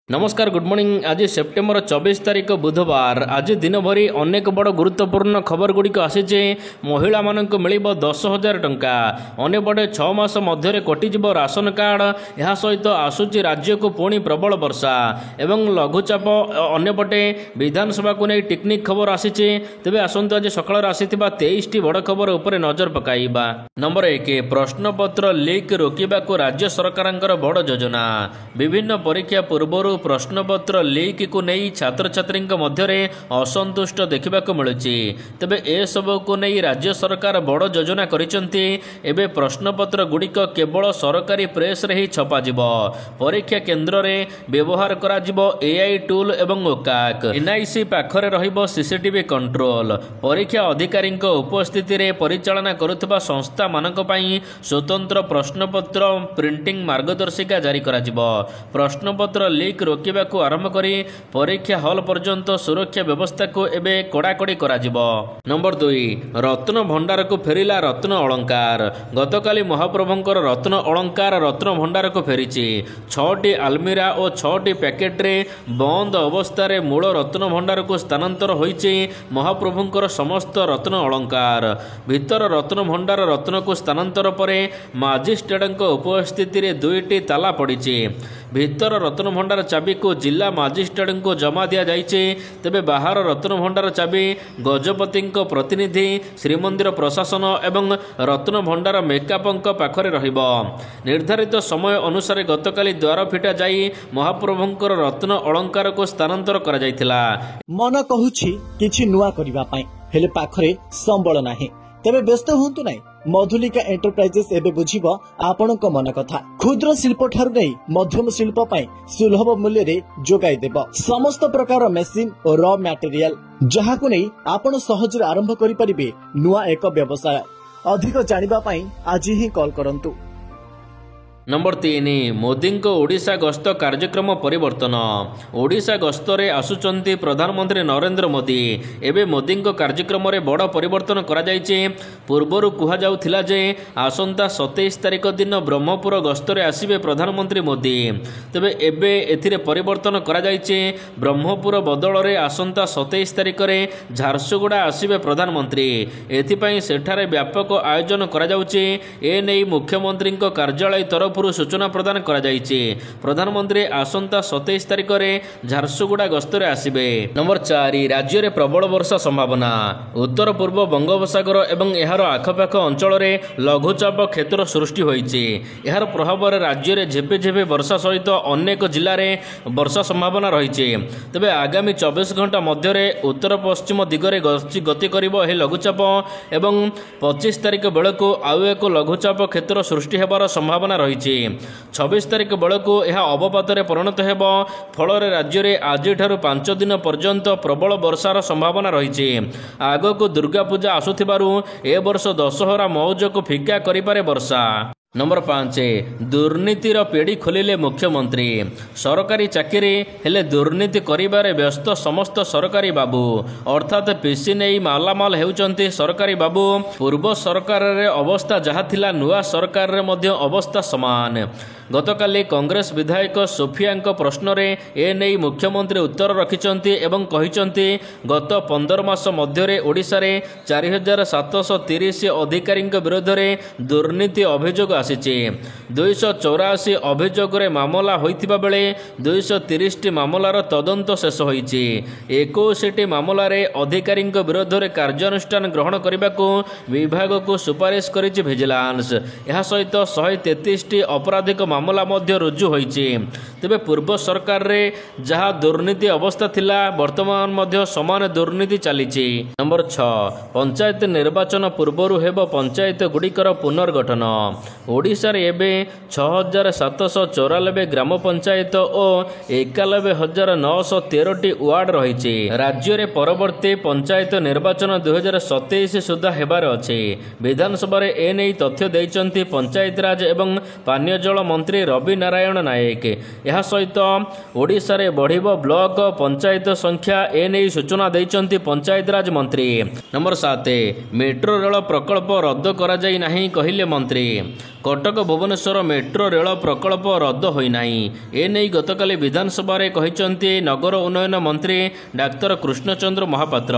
नमस्कार good morning. आज September 24 तारिख बुधवार। आज दिन भरी अनेक बड़ गुरुत्वपूर्ण खबर गुड़िक आसीचे। महिला मानक मिलिब 10,000 टंका। अनेपटे 6 मास मध्य कटिजिब राशन कार्ड। यह सहित आसूची राज्य को पुणी प्रबल वर्षा एवं लघुचाप। अन्यपटे विधानसभा को नहीं टिकनिक खबर आसीचे। तेबे आसंतु आज सकाळ आसीथिबा 23 बड़ खबर उपरे नजर पकाइबा। नंबर 1 प्रश्नपत्र लीक रोकिबा को राज्य सरकारंकर बड़ योजना। विभिन्न परीक्षा पूर्व प्रश्नपत्र लीक को नहीं छात्र छात्री मध्य असंतुष्ट देखा मिलूँ। तेबे ए सब को नहीं राज्य सरकार बड़ योजना करिसेंती। एबे प्रश्नपत्र गुड़िक केवल सरकारी प्रेस रे ही छपाजिब। परीक्षा केन्द्र रे व्यवहार कराजिब एआई टूल एवं ओकाक। एनआईसी पाखरे रहिबो सीसीटीवी कंट्रोल। परीक्षा अधिकारी उपस्थिति रे परिचालना करुवा संस्था मानक पई स्वतंत्र प्रश्नपत्र प्रिंटिंग मार्गदर्शिका जारी कराजिब। प्रश्नपत्र लीक रोकिबा को आरंभ करी परीक्षा हॉल पर्यंत सुरक्षा व्यवस्था को एबे कड़ाकड़ी कराजिब। नंबर 2 रत्न भंडार को फेरिला रत्न अलंकार। गतकाली महाप्रभुंकर रत्न अलंकार रत्न भंडार को फेरिछि। 6टी आलमीरा और 6टी पैकेट रे बंद अवस्था रे मूल रत्न भंडार को स्थानांतर होइछि। महाप्रभुंकर समस्त रत्न अलंकार भीतर रत्न भंडार रत्न को स्थानांतर परे मजिस्ट्रेट उपस्थिति रे 2टी ताला पड़िछि। भीतर रत्न भंडार चाबी को जिला मजिस्ट्रेट को जमा दिया जाइए। तेबे बाहर रत्न भंडार चाबी गजपति प्रतिनिधि श्रीमंदिर प्रशासन एवं रत्न भंडार मेकअप पाखरे रहिबो। निर्धारित समय अनुसार गतकाली द्वार फिटा जाई महाप्रभुंकर रत्न अलंकार को स्थानांतर करा जायतिला। मन कहूछि किछि नुआ करिबा पई हेले पाखरे संबळ नाही। तेबे व्यस्त हुंतु नाही। मधुलिका एंटरप्राइजेस एबे बुझिबो आपणक मन कथा। क्षुद्र शिल्प ठारू नै मध्यम शिल्प पई सुलभ मूल्य रे जोगाई देबो समस्त प्रकार मेसिन और रॉ मटेरियल जहाकु नै आपण सहज रे आरंभ करि परिबे नुआ एक व्यवसाय। अधिक जानिबा पई आज ही कॉल करंतु। नंबर 3 मोदी को ओडिशा गस्त कार्यक्रम परिवर्तन। ओडिशा गस्त रे आसुचंती प्रधानमंत्री नरेंद्र मोदी। एबे मोदी को कार्यक्रम रे बड़ परिवर्तन करा जायछि। पूर्वरु कुहा जाउथिला जे आसंता 27 तारिख दिन ब्रह्मपुर गस्त रे आसीबे प्रधानमंत्री मोदी। तेबे एबे एथिरे परिवर्तन करा जायछि। ब्रह्मपुर बदल रे आसंता 27 तारिख रे झारसुगुड़ा आसीबे प्रधानमंत्री। एथि पई सेठारे व्यापक आयोजन करा जाउछि। ए नै मुख्यमंत्री को कार्यालय तरफ सूचना प्रदान करा जायछि। प्रधानमंत्री आसंता 27 तारिख रे झारसुगुड़ा गस्तरे आसीबे। नंबर 4 राज्य रे प्रबल वर्षा संभावना। उत्तर पूर्व बंगोपसागर एवं एहार आखपाख अंचल रे लघुचाप क्षेत्र सृष्टि होइछि। एहार प्रभाव रे राज्य रे झेपे झेपे वर्षा सहित अनेक जिल्ला रे वर्षा संभावना रहिछि। तबे आगामी 24 घंटा मध्य रे उत्तर पश्चिम दिगरे गति करिवो हे लघुचाप एवं 25 तारिख बेलको आउ एक लघुचाप क्षेत्र सृष्टि हेबार संभावना रहिछि। 26 तारिख बेलू यह अवपात परिणत हेब। फल राज्य में आज 5 दिन पर्यंत प्रबल वर्षार संभावना रही। आग को दुर्गा पूजा आसुथिबारु ए वर्ष दशहरा मौज को फिका करिपारे वर्षा। नंबर 5 दुर्नीतिर पेड़ी खोलिले मुख्यमंत्री। सरकारी चाकरी हेले दुर्नीति करिबारे व्यस्त समस्त सरकारी बाबू अर्थात पीसी नहीं मालामाल हेउचंती सरकारी बाबू। पूर्व सरकार रे अवस्था जहा थिला नुआ सरकार रे मध्य अवस्था समान। गतकाली कांग्रेस विधायक सोफिया प्रश्न रे ए नहीं मुख्यमंत्री उत्तर रखिचंती एवं कहिचंती गत 15 मास मध्य रे ओडिशा रे 4730 अधिकारी विरोध रे दुर्नीति अभियोग आसीचे। 284 अभियोग रे मामला होइथिबा बेले 230 मामलार तदंत शेष होइछि। 21 मामला रे अधिकारी विरोध रे कार्यानुष्ठान ग्रहण करबाको विभाग को सुपारिश करिछि विजिलेंस। यह सहित 133 आपराधिक मामला मध्य रुजु होइछि। तेबे पूर्व सरकार रे जहा दुर्नीति अवस्था थिला वर्तमान मध्य समान दुर्नीति चलीछि। नंबर 6 पंचायत निर्वाचन पूर्वरु हेबो पंचायत गुड़िकर पुनर्गठन। ओडिशा रे एबे 6794 ग्राम पंचायत और 91,913 वार्ड रही। राज्य रे परवर्ती पंचायत निर्वाचन 2027 सुधा हेबार अछि। विधानसभा रे ए नै तथ्य दैचंती पंचायत राज एवं पानीय जल मंत्री रवि नारायण नायक। यह सहित ओडिशा रे बढ़िबो ब्लॉक पंचायत संख्या ए नै सूचना दैचंती पंचायत राज मंत्री। नंबर 7 मेट्रो रेल प्रकल्प रद्द करा जाई नाही कहिले मंत्री। କଟକ ଭୁବନେଶ୍ୱର ମେଟ୍ରୋ ରେଳ ପ୍ରକଳ୍ପ ରଦ୍ଦ ହୋଇନାହିଁ। ଏନେଇ ଗତକାଲି ବିଧାନସଭାରେ କହିଛନ୍ତି ନଗର ଉନ୍ନୟନ ମନ୍ତ୍ରୀ ଡାକ୍ତର କୃଷ୍ଣଚନ୍ଦ୍ର ମହାପାତ୍ର।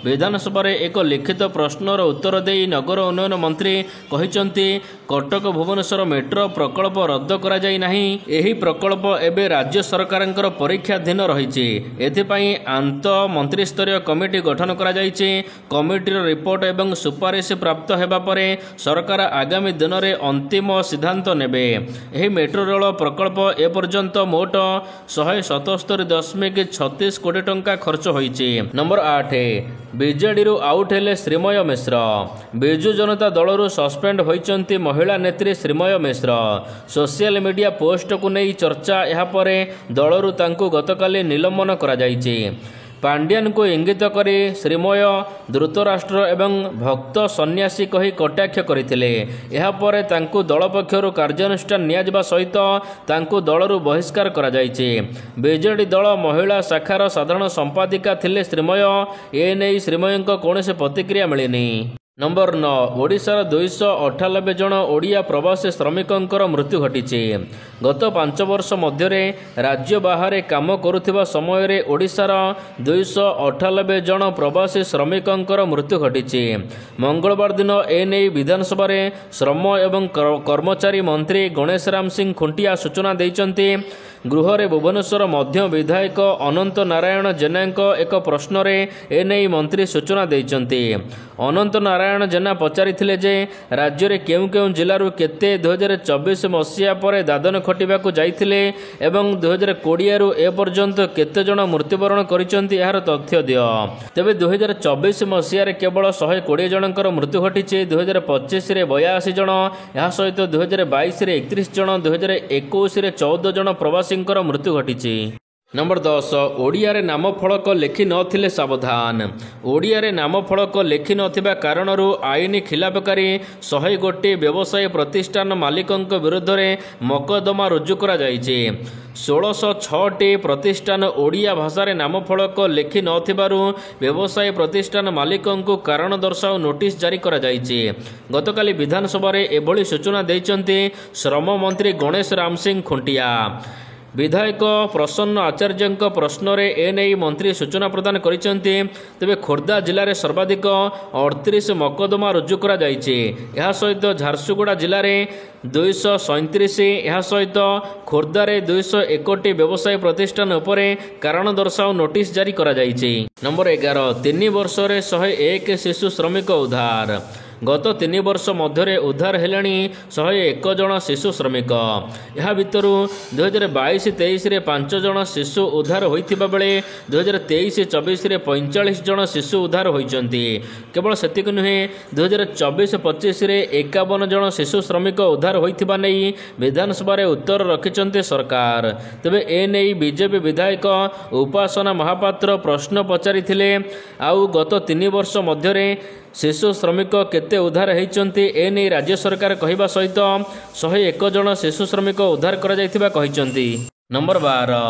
ବିଧାନସଭାରେ ଏକ ଲିଖିତ ପ୍ରଶ୍ନର ଉତ୍ତର ଦେଇ ନଗର ଉନ୍ନୟନ ମନ୍ତ୍ରୀ କହିଛନ୍ତି କଟକ ଭୁବନେଶ୍ୱର ମେଟ୍ରୋ ପ୍ରକଳ୍ପ ରଦ୍ଦ କରାଯାଇ ନାହିଁ। ଏହି ପ୍ରକଳ୍ପ ଏବେ ରାଜ୍ୟ ସରକାରଙ୍କର ପରୀକ୍ଷାଧୀନ ରହିଛି। ଏଥିପାଇଁ ଆନ୍ତଃ ମନ୍ତ୍ରିସ୍ତରୀୟ କମିଟି ଗଠନ କରାଯାଇଛି। କମିଟିର ରିପୋର୍ଟ ଏବଂ ସୁପାରିଶ ପ୍ରାପ୍ତ ହେବା ପରେ ସରକାର ଆଗାମୀ ଦିନରେ ଅନ୍ତିମ ସିଦ୍ଧାନ୍ତ ନେବେ। ଏହି ମେଟ୍ରୋ ରେଳ ପ୍ରକଳ୍ପ ଏପର୍ଯ୍ୟନ୍ତ ମୋଟ 177.36 କୋଟି ଟଙ୍କା ଖର୍ଚ୍ଚ ହୋଇଛି। ନମ୍ବର 8 ବିଜେଡିରୁ ଆଉଟ୍ ହେଲେ ଶ୍ରୀମୟ ମିଶ୍ର। ବିଜୁ ଜନତା ଦଳରୁ ସସ୍ପେଣ୍ଡ ହୋଇଛନ୍ତି ମହିଳା ନେତ୍ରୀ ଶ୍ରୀମୟ ମିଶ୍ର। ସୋସିଆଲ ମିଡିଆ ପୋଷ୍ଟକୁ ନେଇ ଚର୍ଚ୍ଚା। ଏହାପରେ ଦଳରୁ ତାଙ୍କୁ ଗତକାଲି ନିଲମ୍ବନ କରାଯାଇଛି। ପାଣ୍ଡିଆନଙ୍କୁ ଇଙ୍ଗିତ କରି ଶ୍ରୀମୟ ଧୃତରାଷ୍ଟ୍ର ଏବଂ ଭକ୍ତ ସନ୍ନ୍ୟାସୀ କହି କଟାକ୍ଷ କରିଥିଲେ। ଏହାପରେ ତାଙ୍କୁ ଦଳ ପକ୍ଷରୁ କାର୍ଯ୍ୟାନୁଷ୍ଠାନ ନିଆଯିବା ସହିତ ତାଙ୍କୁ ଦଳରୁ ବହିଷ୍କାର କରାଯାଇଛି। ବିଜେଡି ଦଳ ମହିଳା ଶାଖାର ସାଧାରଣ ସମ୍ପାଦିକା ଥିଲେ ଶ୍ରୀମୟ। ଏନେଇ ଶ୍ରୀମୟଙ୍କ କୌଣସି ପ୍ରତିକ୍ରିୟା ମିଳିନି। ନମ୍ବର 9 ଓଡ଼ିଶାର 298 ଜଣ ଓଡ଼ିଆ ପ୍ରବାସୀ ଶ୍ରମିକଙ୍କର ମୃତ୍ୟୁ ଘଟିଛି। ଗତ 5 ବର୍ଷ ମଧ୍ୟରେ ରାଜ୍ୟ ବାହାରେ କାମ କରୁଥିବା ସମୟରେ ଓଡ଼ିଶାର 298 ଜଣ ପ୍ରବାସୀ ଶ୍ରମିକଙ୍କର ମୃତ୍ୟୁ ଘଟିଛି। ମଙ୍ଗଳବାର ଦିନ ଏନେଇ ବିଧାନସଭାରେ ଶ୍ରମ ଏବଂ କର୍ମଚାରୀ ମନ୍ତ୍ରୀ ଗଣେଶ ରାମ ସିଂ ଖୁଣ୍ଟିଆ ସୂଚନା ଦେଇଛନ୍ତି। ଗୃହରେ ଭୁବନେଶ୍ୱର ମଧ୍ୟ ବିଧାୟକ ଅନନ୍ତ ନାରାୟଣ ଜେନାଙ୍କ ଏକ ପ୍ରଶ୍ନରେ ଏନେଇ ମନ୍ତ୍ରୀ ସୂଚନା ଦେଇଛନ୍ତି। ଅନନ୍ତ ନାରାୟଣ ଜେନା ପଚାରିଥିଲେ ଯେ ରାଜ୍ୟରେ କେଉଁ କେଉଁ ଜିଲ୍ଲାରୁ କେତେ 2024 ମସିହା ପରେ ଦାଦନ ଖଟିବାକୁ ଯାଇଥିଲେ ଏବଂ 2020ରୁ ଏପର୍ଯ୍ୟନ୍ତ କେତେ ଜଣ ମୃତ୍ୟୁବରଣ କରିଛନ୍ତି ଏହାର ତଥ୍ୟ ଦିଅ। ତେବେ 2024 ମସିହାରେ କେବଳ 120 ଜଣଙ୍କର ମୃତ୍ୟୁ ଘଟିଛି। 2025ରେ 82 ଜଣ, ଏହା ସହିତ 2022ରେ 31 ଜଣ, 2021ରେ 14 ଜଣ ପ୍ରବାସୀଙ୍କର ମୃତ୍ୟୁ ଘଟିଛି। ନମ୍ବର 10 ଓଡ଼ିଆରେ ନାମ ଫଳକ ଲେଖି ନଥିଲେ ସାବଧାନ। ଓଡ଼ିଆରେ ନାମ ଫଳକ ଲେଖି ନଥିବା କାରଣରୁ ଆଇନ ଖିଲାପକାରୀ 101 ବ୍ୟବସାୟୀ ପ୍ରତିଷ୍ଠାନ ମାଲିକଙ୍କ ବିରୁଦ୍ଧରେ ମକଦ୍ଦମା ରୁଜୁ କରାଯାଇଛି। 1606ଟି ପ୍ରତିଷ୍ଠାନ ଓଡ଼ିଆ ଭାଷାରେ ନାମ ଫଳକ ଲେଖି ନଥିବାରୁ ବ୍ୟବସାୟୀ ପ୍ରତିଷ୍ଠାନ ମାଲିକଙ୍କୁ କାରଣ ଦର୍ଶାଉ ନୋଟିସ୍ ଜାରି କରାଯାଇଛି। ଗତକାଲି ବିଧାନସଭାରେ ଏଭଳି ସୂଚନା ଦେଇଛନ୍ତି ଶ୍ରମ ମନ୍ତ୍ରୀ ଗଣେଶ ରାମ ସିଂ ଖୁଣ୍ଟିଆ। ବିଧାୟକ ପ୍ରସନ୍ନ ଆଚାର୍ଯ୍ୟଙ୍କ ପ୍ରଶ୍ନରେ ଏନେଇ ମନ୍ତ୍ରୀ ସୂଚନା ପ୍ରଦାନ କରିଛନ୍ତି। ତେବେ ଖୋର୍ଦ୍ଧା ଜିଲ୍ଲାରେ ସର୍ବାଧିକ 38 ମକଦ୍ଦମା ରୁଜୁ କରାଯାଇଛି। ଏହା ସହିତ ଝାରସୁଗୁଡ଼ା ଜିଲ୍ଲାରେ 237, ଏହା ସହିତ ଖୋର୍ଦ୍ଧାରେ 201ଟି ବ୍ୟବସାୟୀ ପ୍ରତିଷ୍ଠାନ ଉପରେ କାରଣ ଦର୍ଶାଉ ନୋଟିସ୍ ଜାରି କରାଯାଇଛି। ନମ୍ବର 11 3 ବର୍ଷରେ 101 ଶିଶୁ ଶ୍ରମିକ ଉଦ୍ଧାର। ଗତ 3 ବର୍ଷ ମଧ୍ୟରେ ଉଦ୍ଧାର ହେଲେଣି 101 ଜଣ ଶିଶୁ ଶ୍ରମିକ। ଏହା ଭିତରୁ 2022-23ରେ 5 ଜଣ ଶିଶୁ ଉଦ୍ଧାର ହୋଇଥିବା ବେଳେ 2023-24ରେ 45 ଜଣ ଶିଶୁ ଉଦ୍ଧାର ହୋଇଛନ୍ତି। କେବଳ ସେତିକି ନୁହେଁ, 2024-25ରେ 51 ଜଣ ଶିଶୁ ଶ୍ରମିକ ଉଦ୍ଧାର ହୋଇଥିବା ନେଇ ବିଧାନସଭାରେ ଉତ୍ତର ରଖିଛନ୍ତି ସରକାର। ତେବେ ଏନେଇ ବିଜେପି ବିଧାୟକ ଉପାସନା ମହାପାତ୍ର ପ୍ରଶ୍ନ ପଚାରିଥିଲେ, ଆଉ ଗତ 3 ବର୍ଷ ମଧ୍ୟରେ ଶିଶୁ ଶ୍ରମିକ କେତେ ଉଦ୍ଧାର ହୋଇଛନ୍ତି ଏନେଇ ରାଜ୍ୟ ସରକାର କହିବା ସହିତ 101 ଜଣ ଶିଶୁ ଶ୍ରମିକ ଉଦ୍ଧାର କରାଯାଇଥିବା କହିଛନ୍ତି। ନମ୍ବର 12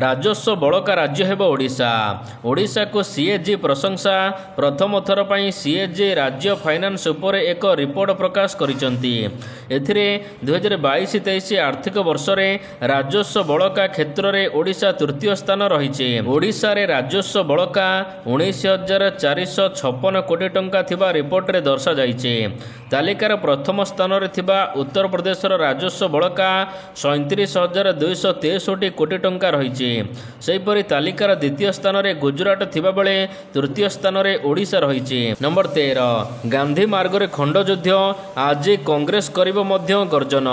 ରାଜସ୍ୱ ବଳକା ରାଜ୍ୟ ହେବ ଓଡ଼ିଶା। ଓଡ଼ିଶାକୁ ସିଏଜି ପ୍ରଶଂସା। ପ୍ରଥମ ଥର ପାଇଁ ସିଏଜି ରାଜ୍ୟ ଫାଇନାନ୍ସ ଉପରେ ଏକ ରିପୋର୍ଟ ପ୍ରକାଶ କରିଛନ୍ତି। ଏଥିରେ 2022-23 ଆର୍ଥିକ ବର୍ଷରେ ରାଜସ୍ୱ ବଳକା କ୍ଷେତ୍ରରେ ଓଡ଼ିଶା ତୃତୀୟ ସ୍ଥାନ ରହିଛି। ଓଡ଼ିଶାରେ ରାଜସ୍ୱ ବଳକା 19,456 କୋଟି ଟଙ୍କା ଥିବା ରିପୋର୍ଟରେ ଦର୍ଶାଯାଇଛି। ତାଲିକାର ପ୍ରଥମ ସ୍ଥାନରେ ଥିବା ଉତ୍ତରପ୍ରଦେଶର ରାଜସ୍ୱ ବଳକା 37,263 କୋଟି ଟଙ୍କା ରହିଛି। ସେହିପରି ତାଲିକାର ଦ୍ୱିତୀୟ ସ୍ଥାନରେ ଗୁଜରାଟ ଥିବାବେଳେ ତୃତୀୟ ସ୍ଥାନରେ ଓଡ଼ିଶା ରହିଛି। ନମ୍ବର 13 ଗାନ୍ଧୀ ମାର୍ଗରେ ଖଣ୍ଡଯୁଦ୍ଧ, ଆଜି କଂଗ୍ରେସ କରିବ ମଧ୍ୟ ଗର୍ଜନ।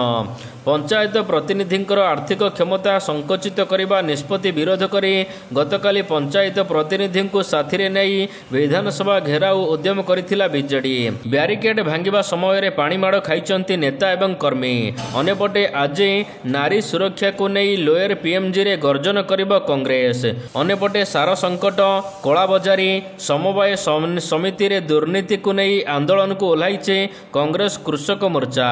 ପଞ୍ଚାୟତ ପ୍ରତିନିଧିଙ୍କର ଆର୍ଥିକ କ୍ଷମତା ସଂକୁଚିତ କରିବା ନିଷ୍ପତ୍ତି ବିରୋଧ କରି ଗତକାଲି ପଞ୍ଚାୟତ ପ୍ରତିନିଧିଙ୍କୁ ସାଥିରେ ନେଇ ବିଧାନସଭା ଘେରାଉ ଉଦ୍ୟମ କରିଥିଲା ବିଜେଡି। ବ୍ୟାରିକେଡ୍ ଭାଙ୍ଗିବା ସମୟରେ ପାଣିମାଡ଼ ଖାଇଛନ୍ତି ନେତା ଏବଂ କର୍ମୀ। ଅନ୍ୟପଟେ ଆଜି ନାରୀ ସୁରକ୍ଷାକୁ ନେଇ ଲୋୟର ପିଏମ୍ଜିରେ ଗର୍ଜନ କରିବ କଂଗ୍ରେସ। ଅନ୍ୟପଟେ ସାର ସଙ୍କଟ, କଳାବଜାରୀ, ସମବାୟ ସମିତିରେ ଦୁର୍ନୀତିକୁ ନେଇ ଆନ୍ଦୋଳନକୁ ଓହ୍ଲାଇଛି କଂଗ୍ରେସ କୃଷକ ମୋର୍ଚ୍ଚା।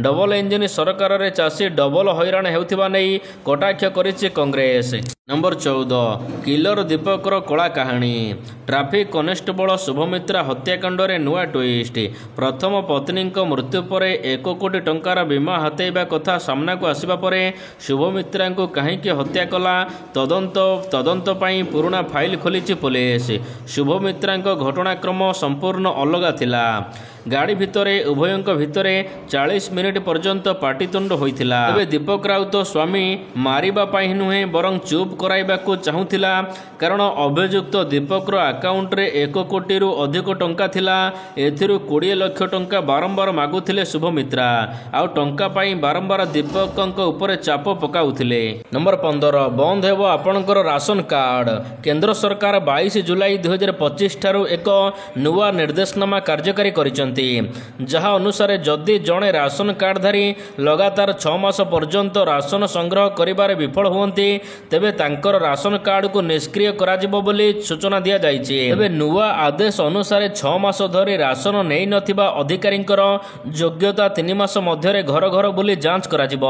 ଡବଲ ଇଞ୍ଜିନ ସରକାରରେ ଚାଷୀ ଡବଲ ହଇରାଣ ହେଉଥିବା ନେଇ କଟାକ୍ଷ କରିଛି କଂଗ୍ରେସ। ନମ୍ବର 14 କିଲର ଦୀପକର କଳା କାହାଣୀ। ଟ୍ରାଫିକ କନେଷ୍ଟବଳ ଶୁଭମିତ୍ରା ହତ୍ୟାକାଣ୍ଡରେ ନୂଆ ଟ୍ୱିଷ୍ଟ। ପ୍ରଥମ ପତ୍ନୀଙ୍କ ମୃତ୍ୟୁ ପରେ 1 କୋଟି ଟଙ୍କାର ବୀମା ହାତେଇବା କଥା ସାମ୍ନାକୁ ଆସିବା ପରେ ଶୁଭମିତ୍ରାଙ୍କୁ କାହିଁକି ହତ୍ୟା କଲା ତଦନ୍ତ ପାଇଁ ପୁରୁଣା ଫାଇଲ ଖୋଲିଛି ପୋଲିସ। ଶୁଭମିତ୍ରାଙ୍କ ଘଟଣାକ୍ରମ ସମ୍ପୂର୍ଣ୍ଣ ଅଲଗା ଥିଲା। ଗାଡ଼ି ଭିତରେ ଉଭୟଙ୍କ ଭିତରେ 40 ମିନିଟ୍ ପର୍ଯ୍ୟନ୍ତ ପାଟିତୁଣ୍ଡ ହୋଇଥିଲା। ତେବେ ଦୀପକ ରାଉତ ସ୍ୱାମୀ ମାରିବା ପାଇଁ ନୁହେଁ ବରଂ ଚୁପ୍ କରାଇବାକୁ ଚାହୁଁଥିଲା, କାରଣ ଅଭିଯୁକ୍ତ ଦୀପକର ଆକାଉଣ୍ଟରେ 1 କୋଟିରୁ ଅଧିକ ଟଙ୍କା ଥିଲା। ଏଥିରୁ 20 ଲକ୍ଷ ଟଙ୍କା ବାରମ୍ବାର ମାଗୁଥିଲେ ଶୁଭମିତ୍ରା, ଆଉ ଟଙ୍କା ପାଇଁ ବାରମ୍ବାର ଦୀପକଙ୍କ ଉପରେ ଚାପ ପକାଉଥିଲେ। ନମ୍ବର 15 ବନ୍ଦ ହେବ ଆପଣଙ୍କର ରାସନ କାର୍ଡ। କେନ୍ଦ୍ର ସରକାର 22 ଜୁଲାଇ 2025 ଠାରୁ ଏକ ନୂଆ ନିର୍ଦ୍ଦେଶନାମା କାର୍ଯ୍ୟକାରୀ କରିଛନ୍ତି, ଯାହା ଅନୁସାରେ ଯଦି ଜଣେ ରାସନ କାର୍ଡଧାରୀ ଲଗାତାର 6 ମାସ ପର୍ଯ୍ୟନ୍ତ ରାସନ ସଂଗ୍ରହ କରିବାରେ ବିଫଳ ହୁଅନ୍ତି, ତେବେ ତାଙ୍କର ରାସନ କାର୍ଡକୁ ନିଷ୍କ୍ରିୟ କରାଯିବ ବୋଲି ସୂଚନା ଦିଆଯାଇଛି। ତେବେ ନୂଆ ଆଦେଶ ଅନୁସାରେ 6 ମାସ ଧରି ରାସନ ନେଇନଥିବା ଅଧିକାରୀଙ୍କର ଯୋଗ୍ୟତା 3 ମାସ ମଧ୍ୟରେ ଘର ଘର ବୁଲି ଯାଞ୍ଚ କରାଯିବ।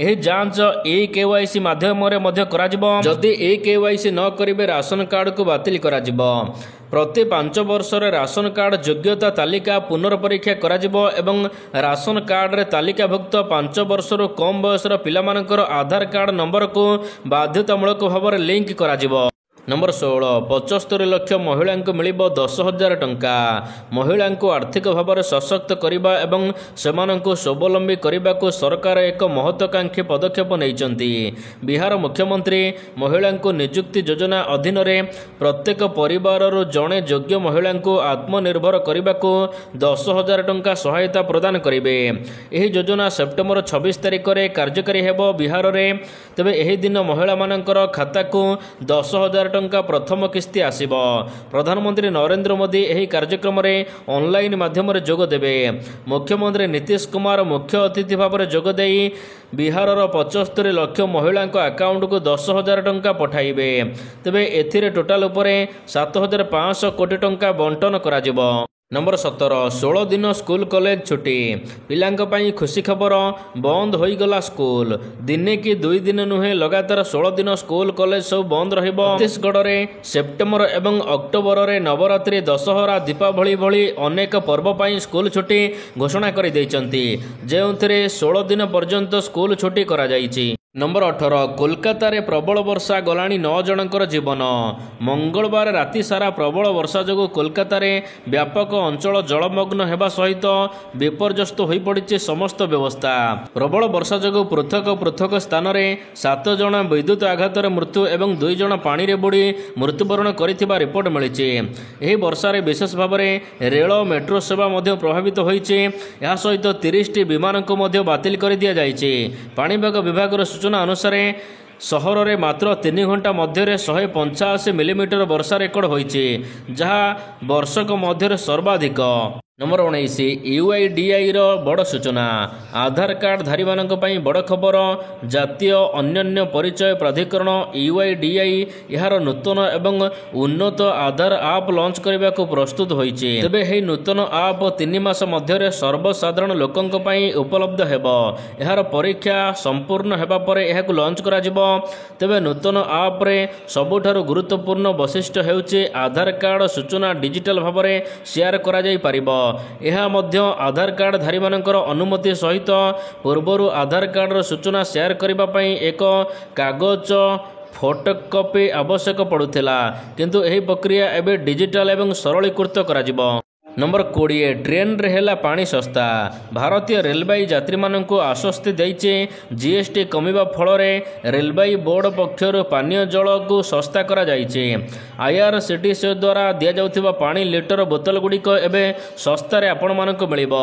ଏହି ଯାଞ୍ଚ eKYC ମାଧ୍ୟମରେ ମଧ୍ୟ କରାଯିବ। ଯଦି eKYC ନ କରିବେ ରାସନ କାର୍ଡକୁ ବାତିଲ କରାଯିବ। ପ୍ରତି 5 ବର୍ଷରେ ରାସନ କାର୍ଡ ଯୋଗ୍ୟତା ତାଲିକା ପୁନର୍ପରୀକ୍ଷା କରାଯିବ ଏବଂ ରାସନ କାର୍ଡରେ ତାଲିକାଭୁକ୍ତ 5 ବର୍ଷରୁ କମ୍ ବୟସର ପିଲାମାନଙ୍କର ଆଧାର କାର୍ଡ ନମ୍ବରକୁ ବାଧ୍ୟତାମୂଳକ ଭାବରେ ଲିଙ୍କ କରାଯିବ। ନମ୍ବର 16 75 ଲକ୍ଷ ମହିଳାଙ୍କୁ ମିଳିବ 10,000 ଟଙ୍କା। ମହିଳାଙ୍କୁ ଆର୍ଥିକ ଭାବରେ ସଶକ୍ତ କରିବା ଏବଂ ସେମାନଙ୍କୁ ସ୍ୱାବଲମ୍ବୀ କରିବାକୁ ସରକାର ଏକ ମହତ୍ୱାକାଂକ୍ଷୀ ପଦକ୍ଷେପ ନେଇଛନ୍ତି। ବିହାର ମୁଖ୍ୟମନ୍ତ୍ରୀ ମହିଳାଙ୍କୁ ନିଯୁକ୍ତି ଯୋଜନା ଅଧୀନରେ ପ୍ରତ୍ୟେକ ପରିବାରରୁ ଜଣେ ଯୋଗ୍ୟ ମହିଳାଙ୍କୁ ଆତ୍ମନିର୍ଭର କରିବାକୁ 10,000 ଟଙ୍କା ସହାୟତା ପ୍ରଦାନ କରିବେ। ଏହି ଯୋଜନା ସେପ୍ଟେମ୍ବର 26 ତାରିଖରେ କାର୍ଯ୍ୟକାରୀ ହେବ ବିହାରରେ। ତେବେ ଏହି ଦିନ ମହିଳାମାନଙ୍କର ଖାତାକୁ 10,000 ଟଙ୍କା ପ୍ରଥମ କିସ୍ତି ଆସିବ। ପ୍ରଧାନମନ୍ତ୍ରୀ ନରେନ୍ଦ୍ର ମୋଦି ଏହି କାର୍ଯ୍ୟକ୍ରମରେ ଅନଲାଇନ୍ ମାଧ୍ୟମରେ ଯୋଗ ଦେବେ। ମୁଖ୍ୟମନ୍ତ୍ରୀ ନୀତିଶ କୁମାର ମୁଖ୍ୟ ଅତିଥି ଭାବରେ ଯୋଗଦେଇ ବିହାରର 75 ଲକ୍ଷ ମହିଳାଙ୍କ ଆକାଉଣ୍ଟକୁ 10,000 ଟଙ୍କା ପଠାଇବେ। ତେବେ ଏଥିରେ ଟୋଟାଲ ଉପରେ 7,500 କୋଟି ଟଙ୍କା ବଣ୍ଟନ କରାଯିବ। ନମ୍ବର 17 16 ଦିନ ସ୍କୁଲ କଲେଜ ଛୁଟି। ପିଲାଙ୍କ ପାଇଁ ଖୁସି ଖବର, ବନ୍ଦ ହୋଇଗଲା ସ୍କୁଲ। ଦିନେ କି 2 ଦିନ ନୁହେଁ, ଲଗାତାର 16 ଦିନ ସ୍କୁଲ କଲେଜ ସବୁ ବନ୍ଦ ରହିବ। ଛତିଶଗଡ଼ରେ ସେପ୍ଟେମ୍ବର ଏବଂ ଅକ୍ଟୋବରରେ ନବରାତ୍ରି, ଦଶହରା, ଦୀପାବଳି ଭଳି ଅନେକ ପର୍ବ ପାଇଁ ସ୍କୁଲ ଛୁଟି ଘୋଷଣା କରିଦେଇଛନ୍ତି, ଯେଉଁଥିରେ 16 ଦିନ ପର୍ଯ୍ୟନ୍ତ ସ୍କୁଲ ଛୁଟି କରାଯାଇଛି। ନମ୍ବର 18 କୋଲକାତାରେ ପ୍ରବଳ ବର୍ଷା, ଗଲାଣି 9 ଜଣଙ୍କର ଜୀବନ। ମଙ୍ଗଳବାର ରାତି ସାରା ପ୍ରବଳ ବର୍ଷା ଯୋଗୁଁ କୋଲକାତାରେ ବ୍ୟାପକ ଅଞ୍ଚଳ ଜଳମଗ୍ନ ହେବା ସହିତ ବିପର୍ଯ୍ୟସ୍ତ ହୋଇପଡ଼ିଛି ସମସ୍ତ ବ୍ୟବସ୍ଥା। ପ୍ରବଳ ବର୍ଷା ଯୋଗୁଁ ପୃଥକ ପୃଥକ ସ୍ଥାନରେ 7 ଜଣ ବିଦ୍ୟୁତ୍ ଆଘାତରେ ମୃତ୍ୟୁ ଏବଂ 2 ଜଣ ପାଣିରେ ବୁଡ଼ି ମୃତ୍ୟୁବରଣ କରିଥିବା ରିପୋର୍ଟ ମିଳିଛି। ଏହି ବର୍ଷାରେ ବିଶେଷ ଭାବରେ ରେଳ ମେଟ୍ରୋ ସେବା ମଧ୍ୟ ପ୍ରଭାବିତ ହୋଇଛି। ଏହା ସହିତ 30ଟି ବିମାନକୁ ମଧ୍ୟ ବାତିଲ କରିଦିଆଯାଇଛି। ପାଣିପାଗ ବିଭାଗର ସୂଚନା ଅନୁସାରେ ସହରରେ ମାତ୍ର 3 ଘଣ୍ଟା ମଧ୍ୟରେ 185 ମିଲିମିଟର ବର୍ଷା ରେକର୍ଡ ହୋଇଛି, ଯାହା ବର୍ଷକ ମଧ୍ୟରେ ସର୍ବାଧିକ। ନମ୍ବର 19 UIDAIର ବଡ଼ ସୂଚନା। ଆଧାର କାର୍ଡ ଧାରୀମାନଙ୍କ ପାଇଁ ବଡ଼ ଖବର। ଜାତୀୟ ଅନନ୍ୟ ପରିଚୟ ପ୍ରାଧିକରଣ UIDAI ଏହାର ନୂତନ ଏବଂ ଉନ୍ନତ ଆଧାର ଆପ୍ ଲଞ୍ଚ କରିବାକୁ ପ୍ରସ୍ତୁତ ହୋଇଛି। ତେବେ ଏହି ନୂତନ ଆପ୍ 3 ମାସ ମଧ୍ୟରେ ସର୍ବସାଧାରଣ ଲୋକଙ୍କ ପାଇଁ ଉପଲବ୍ଧ ହେବ। ଏହାର ପରୀକ୍ଷା ସମ୍ପୂର୍ଣ୍ଣ ହେବା ପରେ ଏହାକୁ ଲଞ୍ଚ କରାଯିବ। ତେବେ ନୂତନ ଆପ୍ରେ ସବୁଠାରୁ ଗୁରୁତ୍ୱପୂର୍ଣ୍ଣ ବୈଶିଷ୍ଟ୍ୟ ହେଉଛି ଆଧାର କାର୍ଡ ସୂଚନା ଡିଜିଟାଲ ଭାବରେ ସେୟାର କରାଯାଇପାରିବ। ଏହା ମଧ୍ୟ ଆଧାର କାର୍ଡ ଧାରୀମାନଙ୍କର ଅନୁମତି ସହିତ ପୂର୍ବରୁ ଆଧାର କାର୍ଡର ସୂଚନା ସେୟାର କରିବା ପାଇଁ ଏକ କାଗଜ ଫଟୋକପି ଆବଶ୍ୟକ ପଡୁଥିଲା, କିନ୍ତୁ ଏହି ପ୍ରକ୍ରିୟା ଏବେ ଡିଜିଟାଲ ଏବଂ ସରଳୀକୃତ କରାଯିବ। ନମ୍ବର 20 ଟ୍ରେନ୍ରେ ହେଲା ପାଣି ଶସ୍ତା। ଭାରତୀୟ ରେଳବାଇ ଯାତ୍ରୀମାନଙ୍କୁ ଆଶ୍ୱସ୍ତି ଦେଇଛି। GST କମିବା ଫଳରେ ରେଳବାଇ ବୋର୍ଡ ପକ୍ଷରୁ ପାନୀୟ ଜଳକୁ ଶସ୍ତା କରାଯାଇଛି। IRCTC ଦ୍ୱାରା ଦିଆଯାଉଥିବା ପାଣି ଲିଟର ବୋତଲଗୁଡ଼ିକ ଏବେ ଶସ୍ତାରେ ଆପଣମାନଙ୍କୁ ମିଳିବ।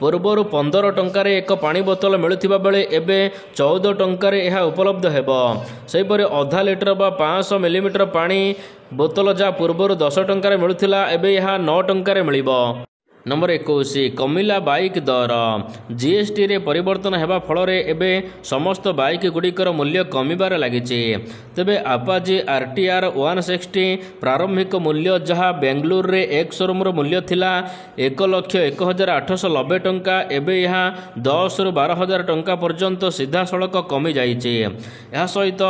ପୂର୍ବରୁ 15 ଟଙ୍କାରେ ଏକ ପାଣି ବୋତଲ ମିଳୁଥିବା ବେଳେ ଏବେ 14 ଟଙ୍କାରେ ଏହା ଉପଲବ୍ଧ ହେବ। ସେହିପରି ଅଧା ଲିଟର ବା 500 ମିଲିମିଟର ପାଣି ବୋତଲ ଯାହା ପୂର୍ବରୁ 10 ଟଙ୍କାରେ ମିଳୁଥିଲା, ଏବେ ଏହା 9 ଟଙ୍କାରେ ମିଳିବ। नंबर 21 कमिला बाइक दर जीएसटी रे परिवर्तन हेबा फलरे एबे समस्त बाइक गुड़िकर मूल्य कमिबार लागिছে। तेबे आपाजी आरटीआर 160 प्रारंभिक मूल्य जहाँ बेंगलुरु रे एक शोरूम रो मूल्य थिला 1,01,890 टंका एबे यहाँ 10 रु 12,000 टंका पर्यंत सीधा सड़क कमी जाइছে। यह सहित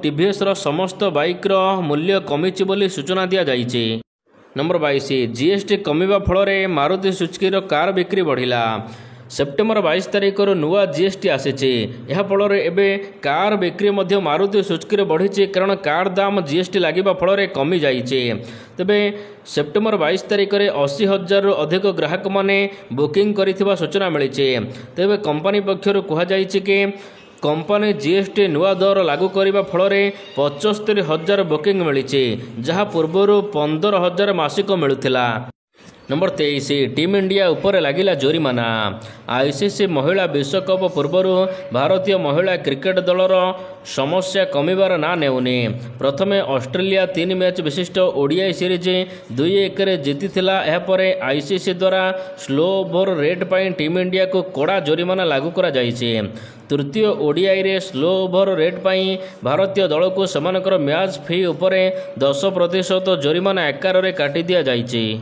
टीवीएस रो समस्त बाइक रो मूल्य कमिछि बोली सूचना दिया जाइছে। नंबर 22 जीएसटी कमिबा फलरे मारुति सुजुकी रो कार बिक्री बढ़िला। सेप्टेम्बर 22 तारिख नुआ जीएसटी आसीछि। यह फलरे एबे कार बिक्री मध्य मारुति सुजुकी रे बढ़िछि कारण कार दाम जीएसटी लागिबा फलरे कमी जाइछि। तेबे सेप्टेम्बर 22 तारिख रे 80,000 रु अधिक ग्राहक माने बुकिंग करिथिबा सूचना मिलिछि। तेबे कंपनी पक्षरु कहा जाइछि कि कंपनी जीएसटी नुआ दर लागू करने फल 75,000 बुकिंग मिली जहाँ पूर्वर 15,000 मासिक मिलूला। नंबर 23 टीम इंडिया उपर लगिला जोरिमाना। आईसीसी महिला विश्वकप पूर्वर भारतीय महिला क्रिकेट दलर समस्या कमिबार ना नेउनी। प्रथमे ऑस्ट्रेलिया 3 मैच विशिष्ट ओडीआई सीरीज 2-1 जीतिथिला। एहापरे आईसीसी द्वारा स्लो ओवर रेट पर टीम इंडिया को कड़ा जोरिमाना लागू करा जाइछि। तृतीय ओडीआई रे स्लो ओवर रेट पर भारतीय दल को सेमानकर मैच फी उपरे 10% जोरिमाना आकार रे काटी दिया जाइछि।